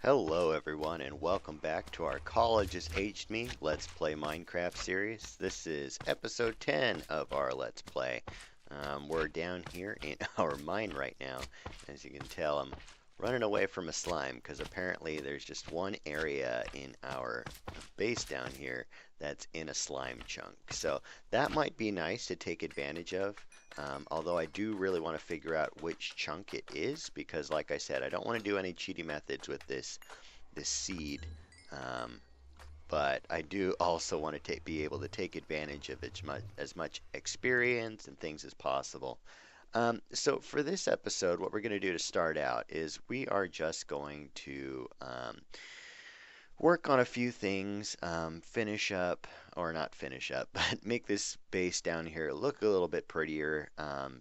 Hello everyone and welcome back to our College has Aged Me Let's Play Minecraft series. This is episode 10 of our Let's Play. We're down here in our mine right now. As you can tell, I'm running away from a slime because apparently there's just one area in our base down here that's in a slime chunk. So that might be nice to take advantage of. Although I do really want to figure out which chunk it is because like I said, I don't want to do any cheaty methods with this seed. Um, but I do also want to be able to take advantage of as much experience and things as possible. So for this episode, what we're going to do to start out is we are just going to work on a few things, finish up, or not finish up, but make this base down here look a little bit prettier.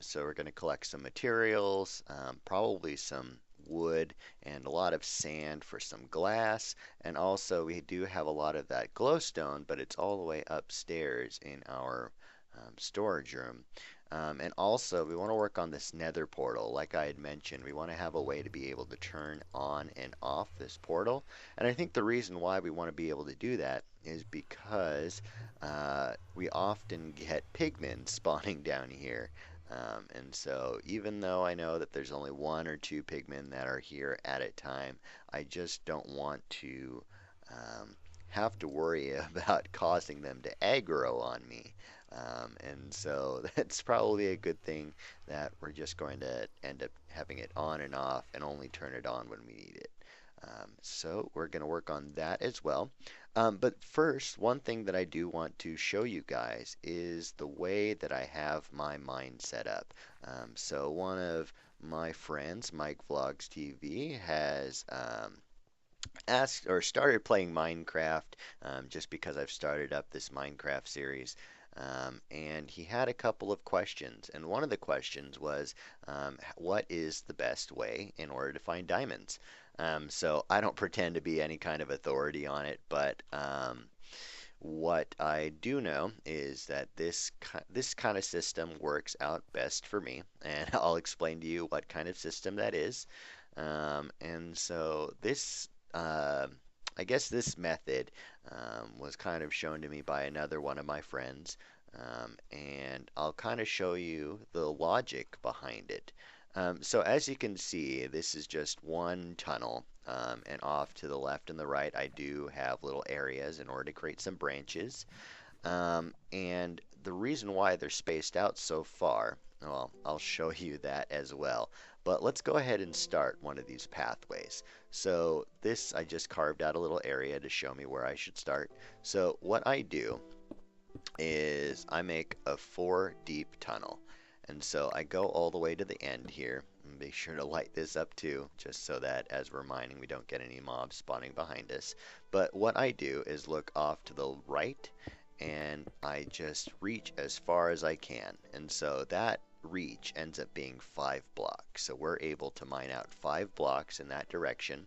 So we're going to collect some materials, probably some wood and a lot of sand for some glass. And also we do have a lot of that glowstone, but it's all the way upstairs in our storage room. And also, we want to work on this Nether portal. Like I had mentioned, we want to have a way to be able to turn on and off this portal. And I think the reason why we want to be able to do that is because we often get pigmen spawning down here. And so even though I know that there's only one or two pigmen that are here at a time, I just don't want to have to worry about causing them to aggro on me. And so that's probably a good thing that we're just going to end up having it on and off and only turn it on when we need it. So we're going to work on that as well. But first, one thing that I do want to show you guys is the way that I have my mine set up. So one of my friends, Mike Vlogs TV, has asked or started playing Minecraft just because I've started up this Minecraft series. And he had a couple of questions, and one of the questions was, what is the best way in order to find diamonds? So I don't pretend to be any kind of authority on it, but what I do know is that this kind of system works out best for me, and I'll explain to you what kind of system that is. And so I guess this method was kind of shown to me by another one of my friends, and I'll kind of show you the logic behind it. So as you can see, this is just one tunnel, and off to the left and the right, I do have little areas in order to create some branches. And the reason why they're spaced out so far, well, I'll show you that as well. But let's go ahead and start one of these pathways. So this, I just carved out a little area to show me where I should start. So what I do is I make a 4 deep tunnel. And so I go all the way to the end here. And be sure to light this up too, just so that as we're mining we don't get any mobs spawning behind us. But what I do is look off to the right and I just reach as far as I can. And so that reach ends up being 5 blocks. So we're able to mine out 5 blocks in that direction.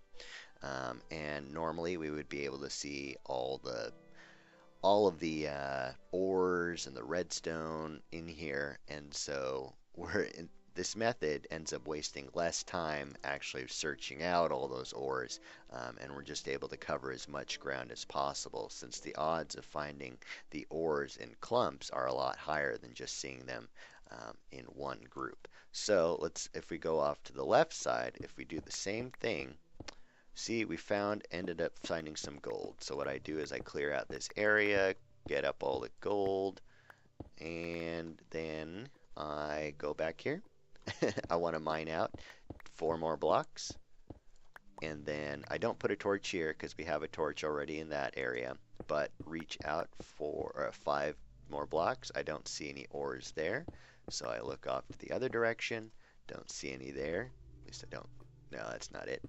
And normally we would be able to see all of the ores and the redstone in here, and so this method ends up wasting less time actually searching out all those ores, and we're just able to cover as much ground as possible since the odds of finding the ores in clumps are a lot higher than just seeing them in one group. So if we go off to the left side, if we do the same thing, see, ended up finding some gold. So what I do is I clear out this area, get up all the gold, and then I go back here. I want to mine out 4 more blocks. And then I don't put a torch here because we have a torch already in that area, but reach out for 5 more blocks. I don't see any ores there. So I look off to the other direction. Don't see any there. At least I don't. No, that's not it.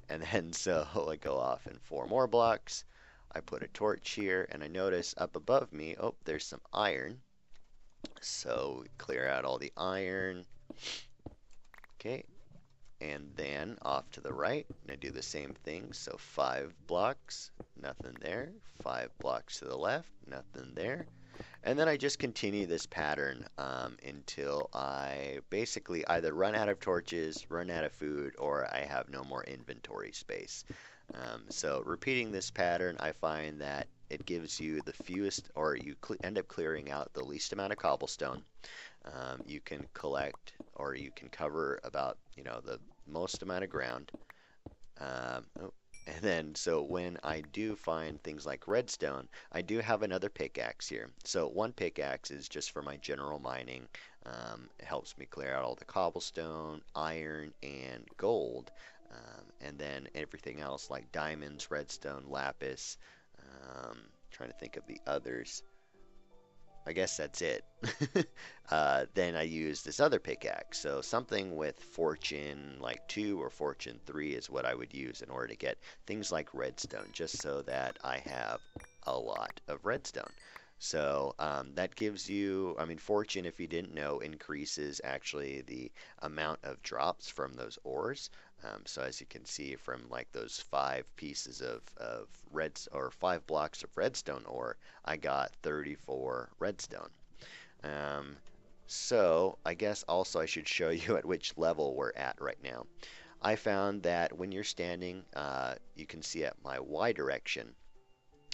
And then so I go off in 4 more blocks. I put a torch here and I notice up above me, oh, there's some iron. So we clear out all the iron. Okay. And then off to the right, I do the same thing. So 5 blocks, nothing there. 5 blocks to the left, nothing there. And then I just continue this pattern until I basically either run out of torches, run out of food, or I have no more inventory space. So repeating this pattern, I find that it gives you the fewest, or you end up clearing out the least amount of cobblestone. You can collect, or you can cover about, the most amount of ground. Oh, and then, so when I do find things like redstone, I do have another pickaxe here. So one pickaxe is just for my general mining. It helps me clear out all the cobblestone, iron, and gold. And then everything else like diamonds, redstone, lapis. Trying to think of the others. I guess that's it. Then I use this other pickaxe. So something with fortune like 2 or fortune 3 is what I would use in order to get things like redstone, just so that I have a lot of redstone. So that gives you, I mean, fortune, if you didn't know, increases actually the amount of drops from those ores. So as you can see from like those 5 pieces of or 5 blocks of redstone ore, I got 34 redstone. Um, so I guess also I should show you at which level we're at right now. I found that when you're standing, you can see at my Y direction,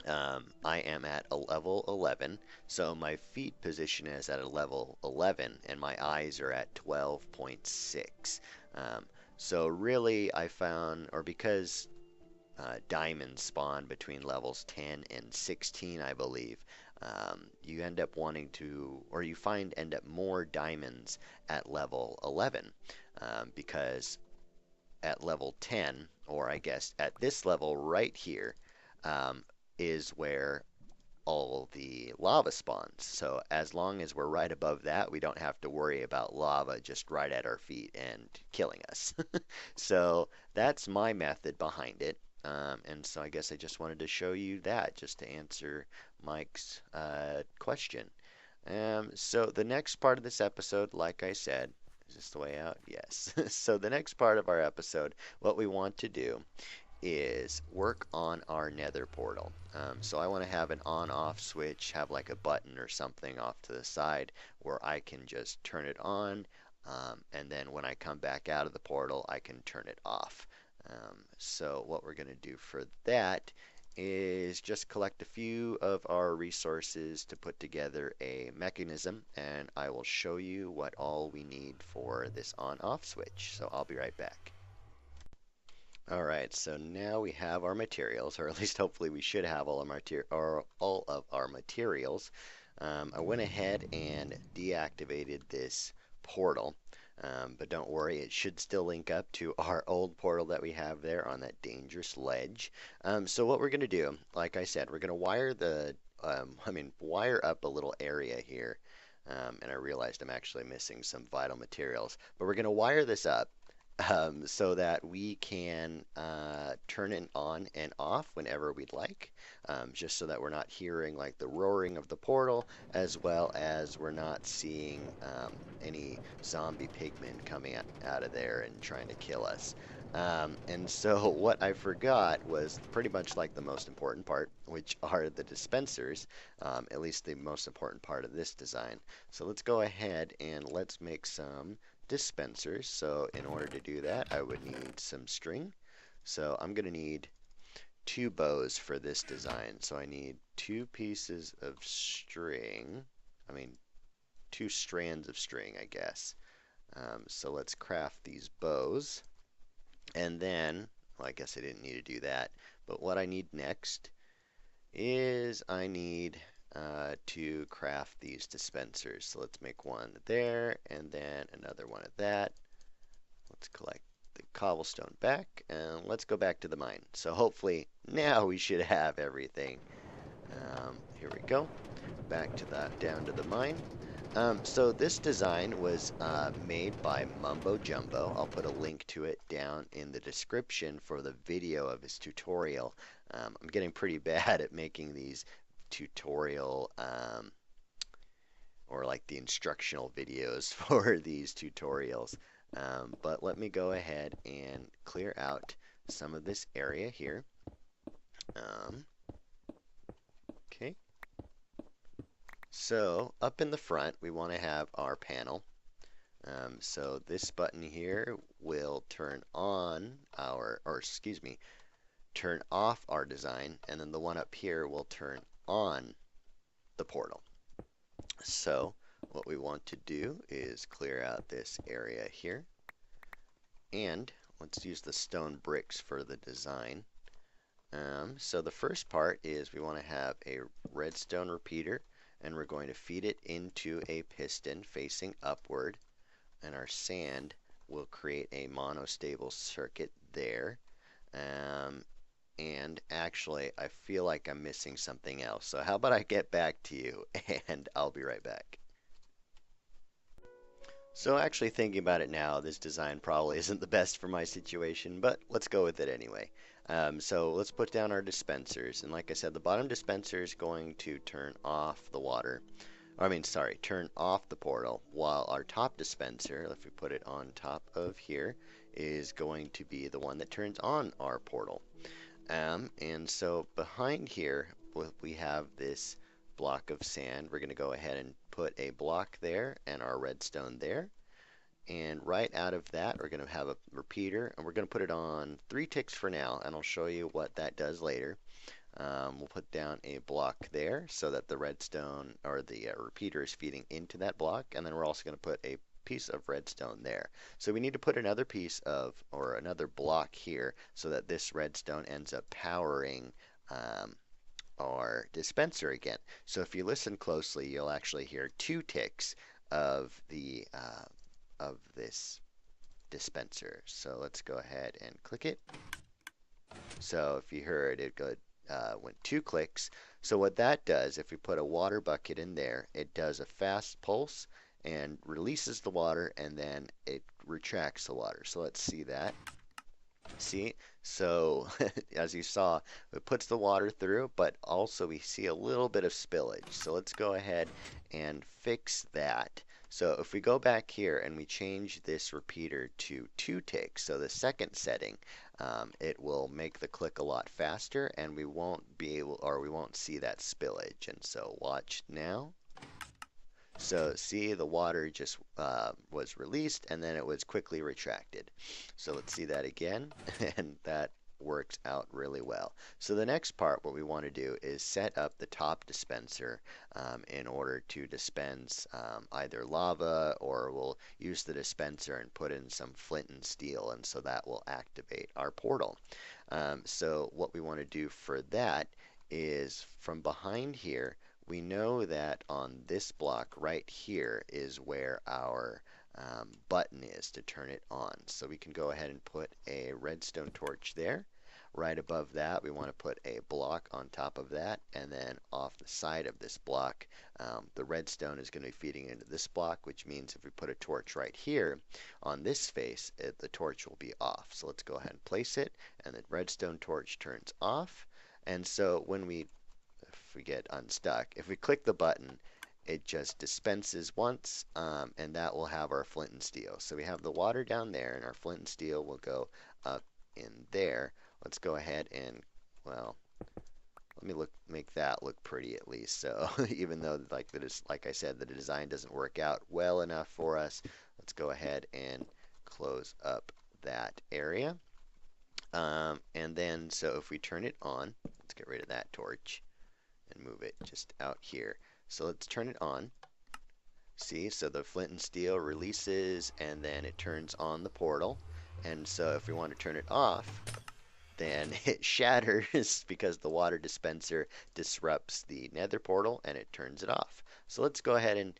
I am at a level 11, so my feet position is at a level 11, and my eyes are at 12.6. Um, so really, I found, or because diamonds spawn between levels 10 and 16, I believe, you end up wanting to, or you end up more diamonds at level 11, because at level 10, or I guess at this level right here, um, is where all the lava spawns. So as long as we're right above that, we don't have to worry about lava just right at our feet and killing us. So that's my method behind it. And so I guess I just wanted to show you that just to answer Mike's question. So the next part of this episode, like I said, is this the way out? Yes. So the next part of our episode, what we want to do is work on our nether portal. So I want to have an on-off switch, have like a button or something off to the side where I can just turn it on, and then when I come back out of the portal, I can turn it off. So what we're going to do for that is just collect a few of our resources to put together a mechanism, and I will show you what all we need for this on-off switch. So I'll be right back. Alright, so now we have our materials, or at least hopefully we should have all of our materials. I went ahead and deactivated this portal, but don't worry, it should still link up to our old portal that we have there on that dangerous ledge. So what we're going to do, like I said, we're going to wire wire up a little area here. And I realized I'm actually missing some vital materials, but we're going to wire this up so that we can turn it on and off whenever we'd like, just so that we're not hearing like the roaring of the portal, as well as we're not seeing any zombie pigmen coming out of there and trying to kill us. And so what I forgot was pretty much like the most important part, which are the dispensers, at least the most important part of this design. So let's go ahead and let's make some dispensers. So in order to do that, I would need some string. So I'm going to need 2 bows for this design. So I need 2 pieces of string. 2 strands of string, I guess. So let's craft these bows. And then, well, I guess I didn't need to do that. But what I need next is I need to craft these dispensers. So let's make one there and then another one of that. Let's collect the cobblestone back and let's go back to the mine. So hopefully now we should have everything. Here we go. Back to down to the mine. So this design was made by Mumbo Jumbo. I'll put a link to it down in the description for the video of his tutorial. I'm getting pretty bad at making these tutorial or like the instructional videos for these tutorials. But let me go ahead and clear out some of this area here. Okay. So up in the front, we want to have our panel. So this button here will turn on our, or excuse me, turn off our design, and then the one up here will turn on the portal. So what we want to do is clear out this area here, and let's use the stone bricks for the design. So the first part is we want to have a redstone repeater, and we're going to feed it into a piston facing upward, and our sand will create a monostable circuit there. And actually, I feel like I'm missing something else. So how about I get back to you, and I'll be right back. So actually thinking about it now, this design probably isn't the best for my situation, but let's go with it anyway. So let's put down our dispensers, and like I said, the bottom dispenser is going to turn off the water. Sorry, turn off the portal, while our top dispenser, if we put it on top of here, is going to be the one that turns on our portal. And so behind here, we have this block of sand. We're going to go ahead and put a block there and our redstone there. And right out of that, we're going to have a repeater, and we're going to put it on 3 ticks for now, and I'll show you what that does later. We'll put down a block there so that the redstone or the repeater is feeding into that block, and then we're also going to put a piece of redstone there. So we need to put another piece of, or another block here, so that this redstone ends up powering our dispenser again. So if you listen closely, you'll actually hear 2 ticks of the of this dispenser. So let's go ahead and click it. So if you heard it went 2 clicks. So what that does, if we put a water bucket in there, it does a fast pulse and releases the water, and then it retracts the water. So let's see that. See? So as you saw, it puts the water through, but also we see a little bit of spillage. So let's go ahead and fix that. So if we go back here and we change this repeater to 2 ticks, so the second setting, it will make the click a lot faster, and we won't see that spillage. And so watch now. So see, the water just was released, and then it was quickly retracted. So let's see that again, and that works out really well. So the next part, what we want to do is set up the top dispenser in order to dispense either lava, or we'll use the dispenser and put in some flint and steel, and so that will activate our portal. So what we want to do for that is from behind here, we know that on this block right here is where our button is to turn it on. So we can go ahead and put a redstone torch there. Right above that, we want to put a block on top of that, and then off the side of this block, the redstone is going to be feeding into this block, which means if we put a torch right here on this face, the torch will be off. So let's go ahead and place it, and the redstone torch turns off. And so if we get unstuck, if we click the button, it just dispenses once, and that will have our flint and steel. So we have the water down there, and our flint and steel will go up in there. Let's go ahead and, well, let me make that look pretty at least. So even though like I said, the design doesn't work out well enough for us, let's go ahead and close up that area. And then, so if we turn it on, let's get rid of that torch and move it just out here. So let's turn it on. See, so the flint and steel releases, and then it turns on the portal. And so if we want to turn it off, then it shatters because the water dispenser disrupts the nether portal, and it turns it off. So let's go ahead and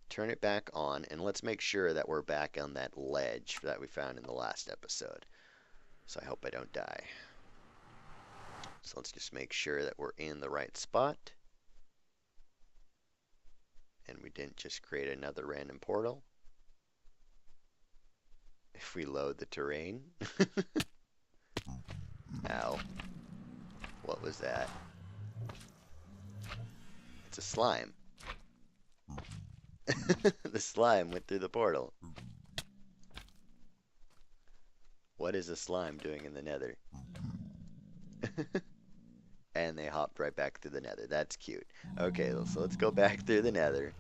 turn it back on, and let's make sure that we're back on that ledge that we found in the last episode. So I hope I don't die. So let's just make sure that we're in the right spot, and we didn't just create another random portal. If we load the terrain. Ow. What was that? It's a slime. The slime went through the portal. What is a slime doing in the nether? And they hopped right back through the nether. That's cute. Okay, so let's go back through the nether.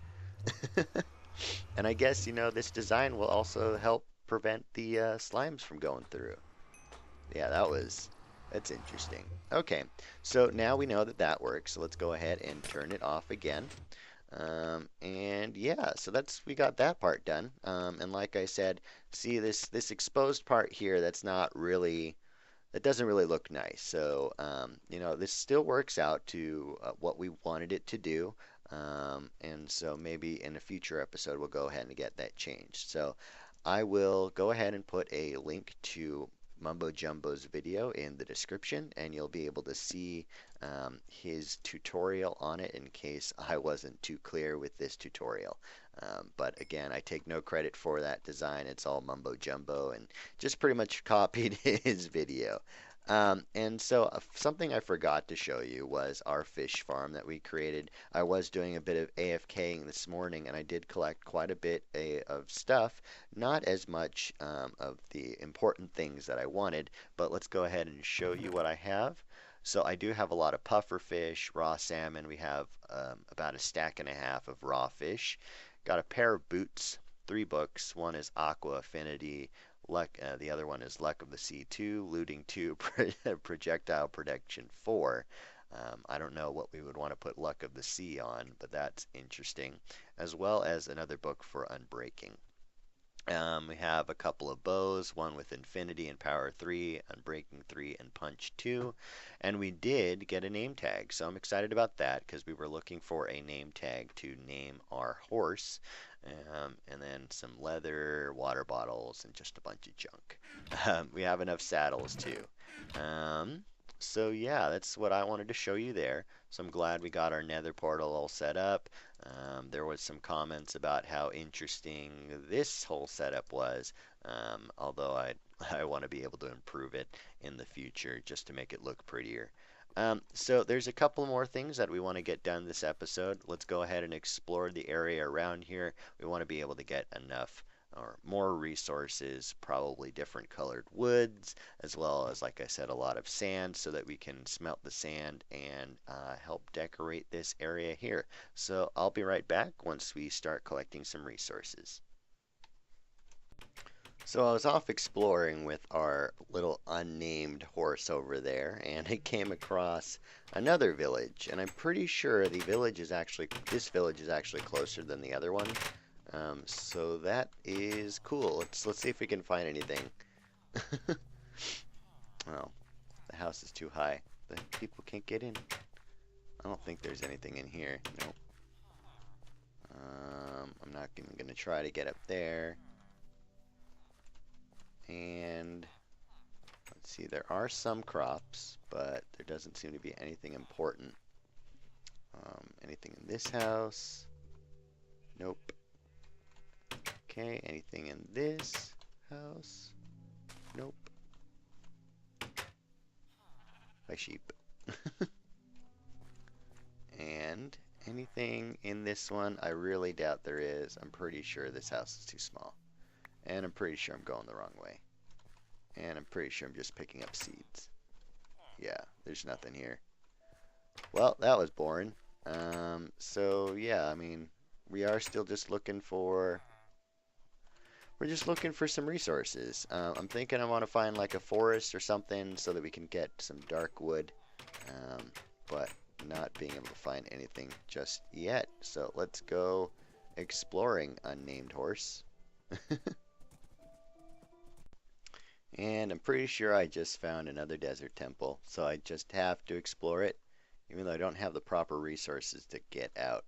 And I guess, this design will also help prevent the slimes from going through. Yeah, that's interesting. Okay, so now we know that that works. So let's go ahead and turn it off again. And yeah, so we got that part done. And like I said, see this exposed part here, that doesn't really look nice. So, this still works out to what we wanted it to do. And so maybe in a future episode, we'll go ahead and get that changed. So I will go ahead and put a link to Mumbo Jumbo's video in the description, and you'll be able to see his tutorial on it in case I wasn't too clear with this tutorial. But again, I take no credit for that design. It's all Mumbo Jumbo and just pretty much copied his video. And so something I forgot to show you was our fish farm that we created. I was doing a bit of AFKing this morning, and I did collect quite a bit of stuff. Not as much of the important things that I wanted, but let's go ahead and show you what I have. So I do have a lot of puffer fish, raw salmon. We have about a stack and a half of raw fish. Got a pair of boots, 3 books. One is Aqua Affinity. The other one is Luck of the Sea 2, Looting 2, Projectile Protection 4. I don't know what we would want to put Luck of the Sea on, but that's interesting. As well as another book for Unbreaking. We have a couple of bows, one with Infinity and Power 3, Unbreaking 3, and Punch 2. And we did get a name tag, so I'm excited about that because we were looking for a name tag to name our horse. And then some leather, water bottles, and just a bunch of junk. We have enough saddles too. So yeah, that's what I wanted to show you there. So I'm glad we got our nether portal all set up. There was some comments about how interesting this whole setup was, although I want to be able to improve it in the future just to make it look prettier. So there's a couple more things that we want to get done this episode. Let's go ahead and explore the area around here. We want to be able to get enough or more resources, probably different colored woods, as well as, like I said, a lot of sand so that we can smelt the sand and help decorate this area here. So I'll be right back once we start collecting some resources. So I was off exploring with our little unnamed horse over there, and I came across another village, and I'm pretty sure this village is actually closer than the other one. So that is cool. Let's see if we can find anything. Oh, the house is too high. The people can't get in. I don't think there's anything in here. Nope. I'm not even gonna try to get up there. And let's see, there are some crops, but there doesn't seem to be anything important. Anything in this house? Nope. Okay, anything in this house? Nope. Hi, sheep. And anything in this one? I really doubt there is. I'm pretty sure this house is too small. And I'm pretty sure I'm going the wrong way. And I'm pretty sure I'm just picking up seeds. Yeah, there's nothing here. Well, that was boring. So yeah, I mean, we are still just looking for... We're just looking for some resources. I'm thinking I want to find like a forest or something so that we can get some dark wood. But not being able to find anything just yet. So let's go exploring, unnamed horse. And I'm pretty sure I just found another desert temple, so I just have to explore it, even though I don't have the proper resources to get out.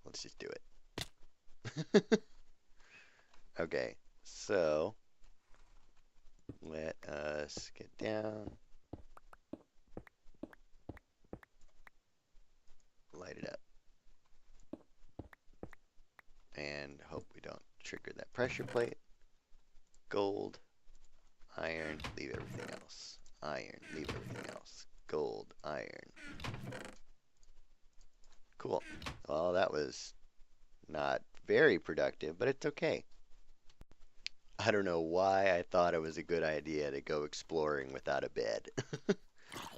Let's just do it. Okay, so let us get down. Light it up. And hope we don't trigger that pressure plate. Gold, iron, leave everything else. Iron, leave everything else. Gold, iron. Cool. Well, that was not very productive, but it's okay. I don't know why I thought it was a good idea to go exploring without a bed.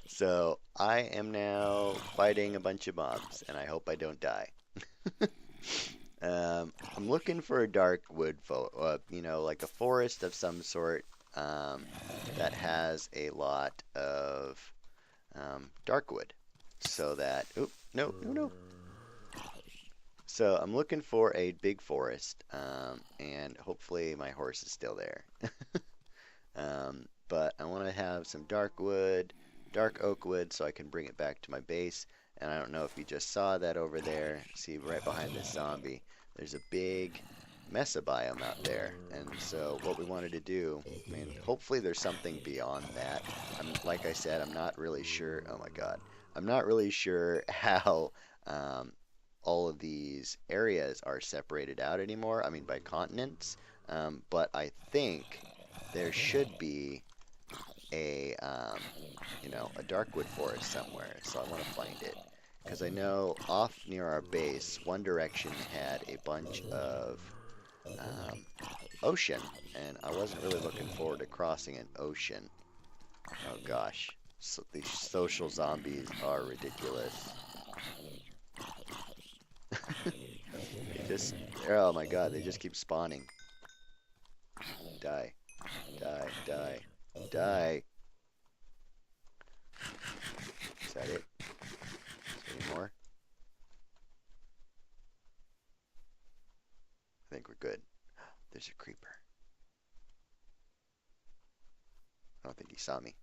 So I am now fighting a bunch of mobs, and I hope I don't die. I'm looking for a dark wood, like a forest of some sort um, that has a lot of dark wood, so that. Oop, no, no, no. So I'm looking for a big forest, and hopefully my horse is still there. But I want to have some dark wood, dark oak wood, so I can bring it back to my base. And I don't know if you just saw that over there. See, right behind this zombie, there's a big mesa biome out there. And so what we wanted to do, I mean, hopefully there's something beyond that. Like I said, I'm not really sure. Oh my God. I'm not really sure how um, all of these areas are separated out anymore. I mean, by continents. But I think there should be a darkwood forest somewhere. So I want to find it because I know off near our base, one direction had a bunch of um, ocean, and I wasn't really looking forward to crossing an ocean. Oh gosh, so these social zombies are ridiculous. They just, oh my god, they just keep spawning. Die, die, die, die. Is that it? Is there any more? I think we're good. There's a creeper. I don't think he saw me.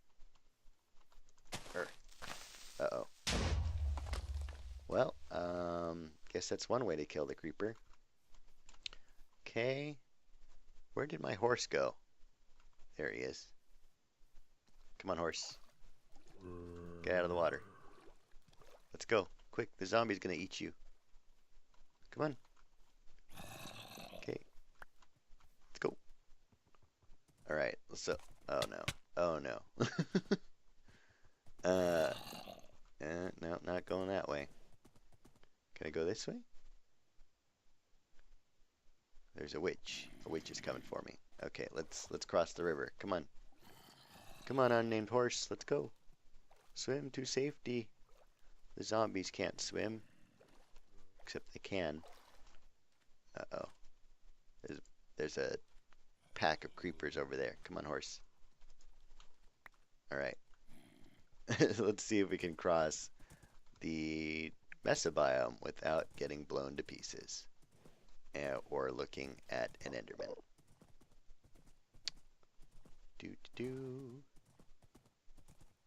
Uh-oh. Well, guess that's one way to kill the creeper. Okay. Where did my horse go? There he is. Come on, horse. Get out of the water. Let's go. Quick, the zombie's gonna eat you. Come on. Okay. Let's go. Alright, so... Oh no. Oh no. No, not going that way. Can I go this way? There's a witch. A witch is coming for me. Okay, let's cross the river. Come on. Come on, unnamed horse. Let's go. Swim to safety. The zombies can't swim. Except they can. Uh-oh. There's a pack of creepers over there. Come on, horse. Alright. Let's see if we can cross the mesa biome without getting blown to pieces. Or looking at an enderman.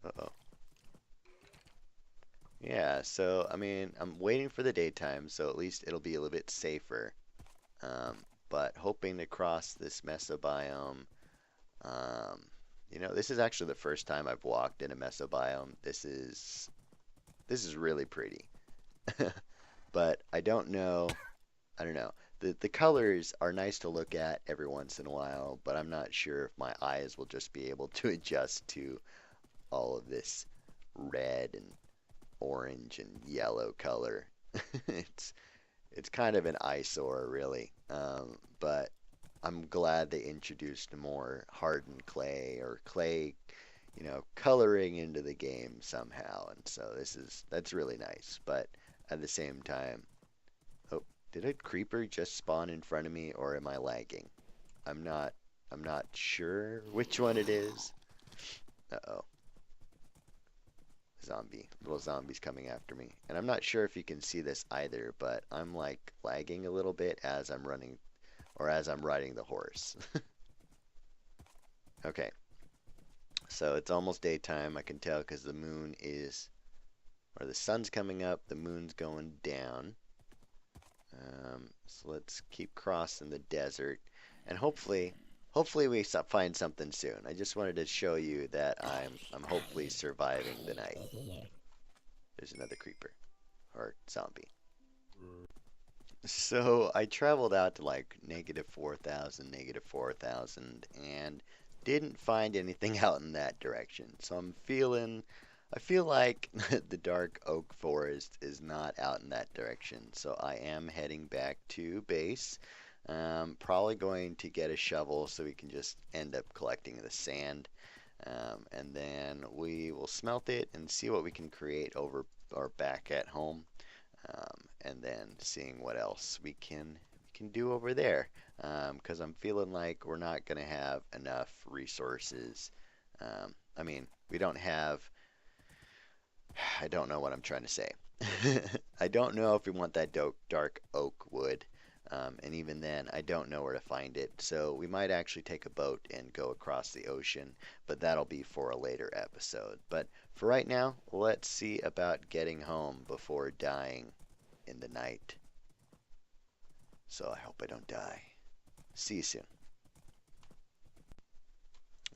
Uh-oh. Yeah, so, I mean, I'm waiting for the daytime, so at least it'll be a little bit safer. But hoping to cross this mesa biome. This is actually the first time I've walked in a mesa biome. This is really pretty. But I don't know. I don't know. The colors are nice to look at every once in a while, but I'm not sure if my eyes will just be able to adjust to all of this red and orange and yellow color. It's kind of an eyesore, really. But I'm glad they introduced more hardened clay or clay, coloring into the game somehow. And so that's really nice. But at the same time, oh, did a creeper just spawn in front of me, or am I lagging? I'm not sure which one it is. Uh-oh. Little zombies coming after me. And I'm not sure if you can see this either, but I'm like lagging a little bit as I'm running, or as I'm riding the horse. Okay. So it's almost daytime, I can tell, because the moon is, or the sun's coming up, the moon's going down. So let's keep crossing the desert, and hopefully we find something soon. I just wanted to show you that I'm hopefully surviving the night. There's another creeper, or zombie. So I traveled out to like -4,000, -4,000, and didn't find anything out in that direction. So I feel like the dark oak forest is not out in that direction. So I am heading back to base. Probably going to get a shovel so we can just end up collecting the sand. And then we will smelt it and see what we can create over or back at home. And then seeing what else we can do over there. Because I'm feeling like we're not going to have enough resources. I mean, we don't have. I don't know what I'm trying to say. I don't know if we want that dark oak wood. And even then, I don't know where to find it. So we might actually take a boat and go across the ocean, but that'll be for a later episode. But for right now, let's see about getting home before dying in the night. So I hope I don't die. See you soon.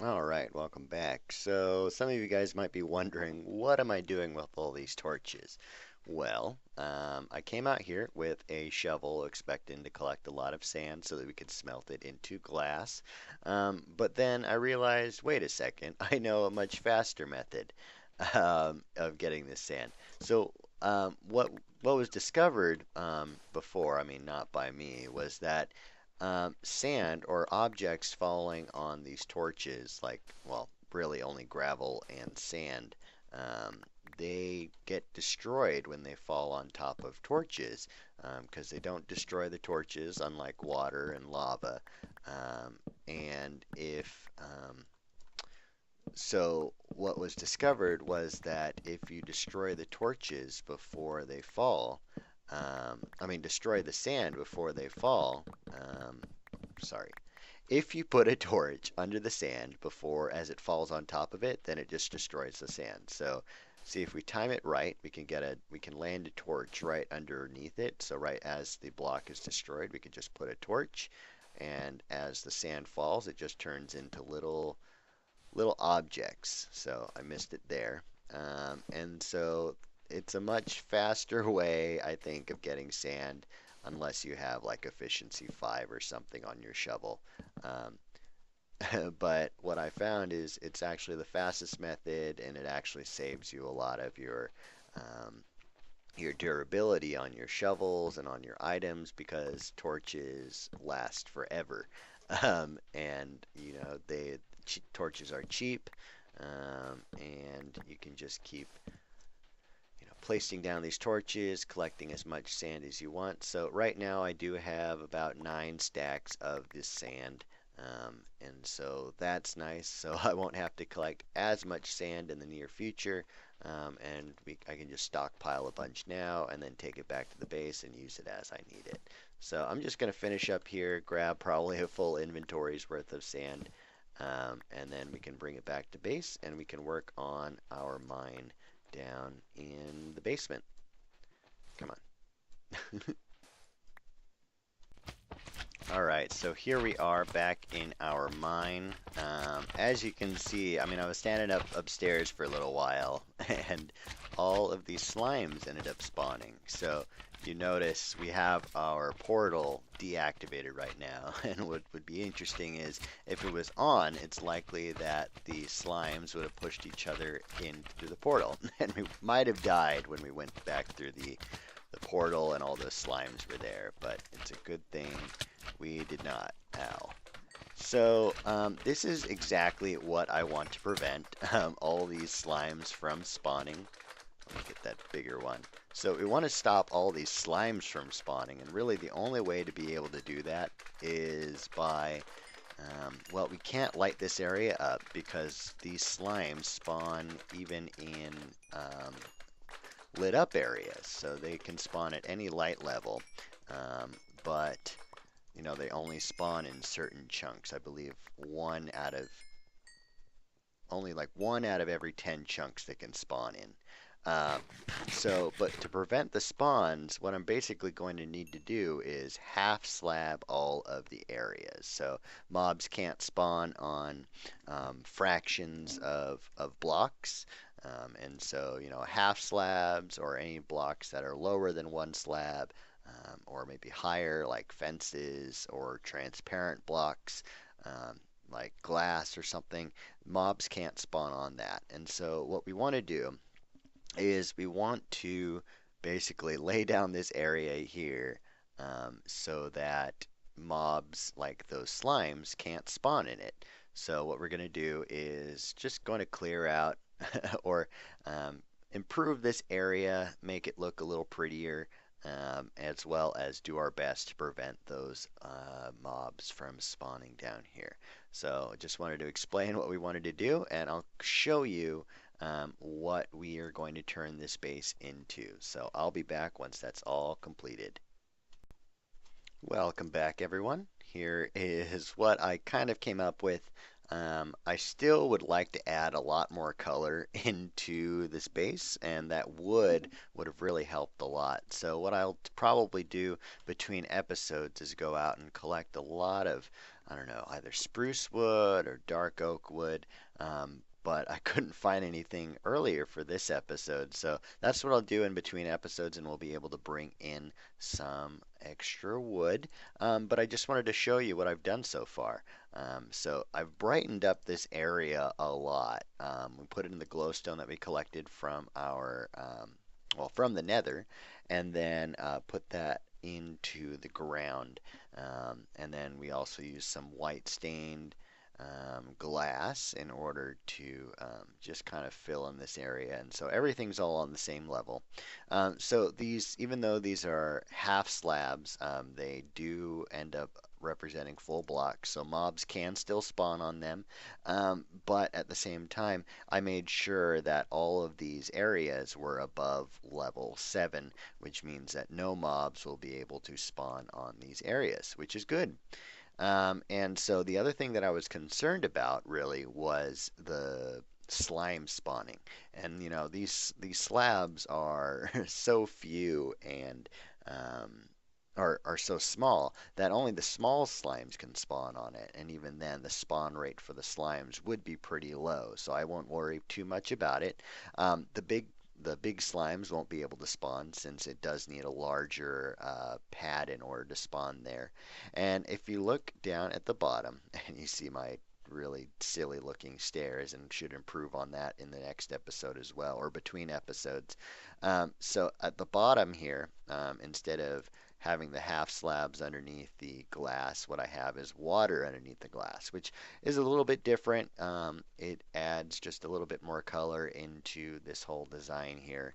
All right, welcome back. So some of you guys might be wondering, what am I doing with all these torches? Well, I came out here with a shovel expecting to collect a lot of sand so that we could smelt it into glass. But then I realized, wait a second, I know a much faster method of getting this sand. So what was discovered before, I mean not by me, was that sand or objects falling on these torches, like, well, really only gravel and sand, um, they get destroyed when they fall on top of torches because they don't destroy the torches, unlike water and lava. And if so, what was discovered was that if you destroy the torches before they fall, I mean, destroy the sand before they fall. Sorry. If you put a torch under the sand before as it falls on top of it, then it just destroys the sand. So, see if we time it right, we can land a torch right underneath it. So right as the block is destroyed, we can just put a torch, and as the sand falls, it just turns into little objects. So I missed it there. And so it's a much faster way, I think, of getting sand unless you have like efficiency 5 or something on your shovel. Um, but what I found is it's actually the fastest method, and it actually saves you a lot of um, your durability on your shovels and on your items because torches last forever. And torches are cheap, and you can just keep placing down these torches, collecting as much sand as you want. So right now I do have about 9 stacks of this sand. And so that's nice. So I won't have to collect as much sand in the near future. I can just stockpile a bunch now and then take it back to the base and use it as I need it. So I'm just going to finish up here, grab probably a full inventory's worth of sand, and then we can bring it back to base and we can work on our mine down in the basement. Come on. Alright, so here we are back in our mine. As you can see, I mean, I was standing up upstairs for a little while, and all of these slimes ended up spawning. So you notice we have our portal deactivated right now, and what would be interesting is if it was on, it's likely that the slimes would have pushed each other in through the portal, and we might have died when we went back through the portal and all those slimes were there, but it's a good thing we did not. Ow. So this is exactly what I want to prevent, all these slimes from spawning. Let me get that bigger one. So we want to stop all these slimes from spawning, and really the only way to be able to do that is by, well, we can't light this area up because these slimes spawn even in lit up areas. So they can spawn at any light level, but they only spawn in certain chunks. I believe only like 1 out of every 10 chunks they can spawn in. But to prevent the spawns, what I'm basically going to need to do is half slab all of the areas. So mobs can't spawn on fractions of blocks. And so, half slabs or any blocks that are lower than 1 slab, or maybe higher, like fences or transparent blocks, like glass or something, mobs can't spawn on that. And so what we want to do is we want to basically lay down this area here so that mobs like those slimes can't spawn in it. So what we're going to do is just going to clear out or um, improve this area, make it look a little prettier, as well as do our best to prevent those mobs from spawning down here. So I just wanted to explain what we wanted to do, and I'll show you what we are going to turn this base into. So I'll be back once that's all completed. Welcome back, everyone. Here is what I kind of came up with. I still would like to add a lot more color into this base, and that would have really helped a lot. So what I'll probably do between episodes is go out and collect a lot of, I don't know, either spruce wood or dark oak wood. But I couldn't find anything earlier for this episode, so that's what I'll do in between episodes, and we'll be able to bring in some extra wood. But I just wanted to show you what I've done so far. So I've brightened up this area a lot. We put it in the glowstone that we collected from our, well, from the Nether, and then put that into the ground. And then we also use some white stained glass in order to just kind of fill in this area. And so everything's all on the same level. So these, even though these are half slabs, they do end up representing full blocks. So mobs can still spawn on them. But at the same time, I made sure that all of these areas were above level 7, which means that no mobs will be able to spawn on these areas, which is good. And so the other thing that I was concerned about really was the slime spawning. And these slabs are so few and are so small that only the small slimes can spawn on it. And even then, the spawn rate for the slimes would be pretty low. So I won't worry too much about it. The big slimes won't be able to spawn since it does need a larger pad in order to spawn there. And if you look down at the bottom and you see my really silly looking stairs, and should improve on that in the next episode as well, or between episodes. So at the bottom here, instead of having the half slabs underneath the glass, what I have is water underneath the glass, which is a little bit different. It adds just a little bit more color into this whole design here.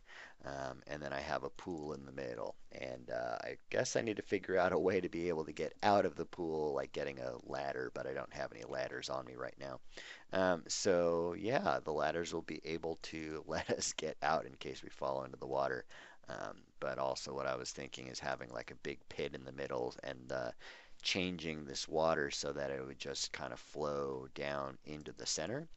And then I have a pool in the middle. And I guess I need to figure out a way to be able to get out of the pool, like getting a ladder, but I don't have any ladders on me right now. So yeah, the ladders will be able to let us get out in case we fall into the water. But also what I was thinking is having like a big pit in the middle and changing this water so that it would just kind of flow down into the center.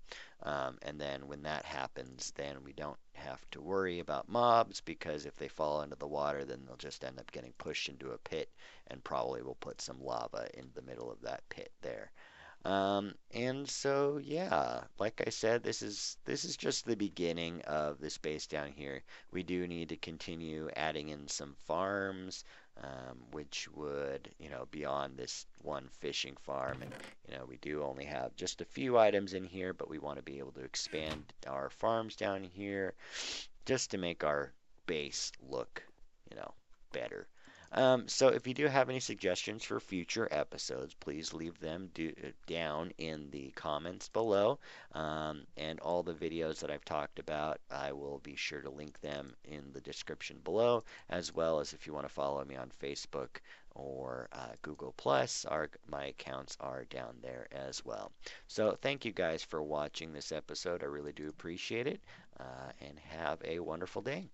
And then when that happens, then we don't have to worry about mobs, because if they fall into the water, then they'll just end up getting pushed into a pit, and probably will put some lava in the middle of that pit there. And so yeah, like I said, this is just the beginning of the space down here. We do need to continue adding in some farms, which would, beyond this one fishing farm. And, we do only have just a few items in here, but we want to be able to expand our farms down here just to make our base look, better. So if you do have any suggestions for future episodes, please leave them down in the comments below. And all the videos that I've talked about, I will be sure to link them in the description below, as well as if you want to follow me on Facebook or Google Plus, my accounts are down there as well. So thank you guys for watching this episode. I really do appreciate it, and have a wonderful day.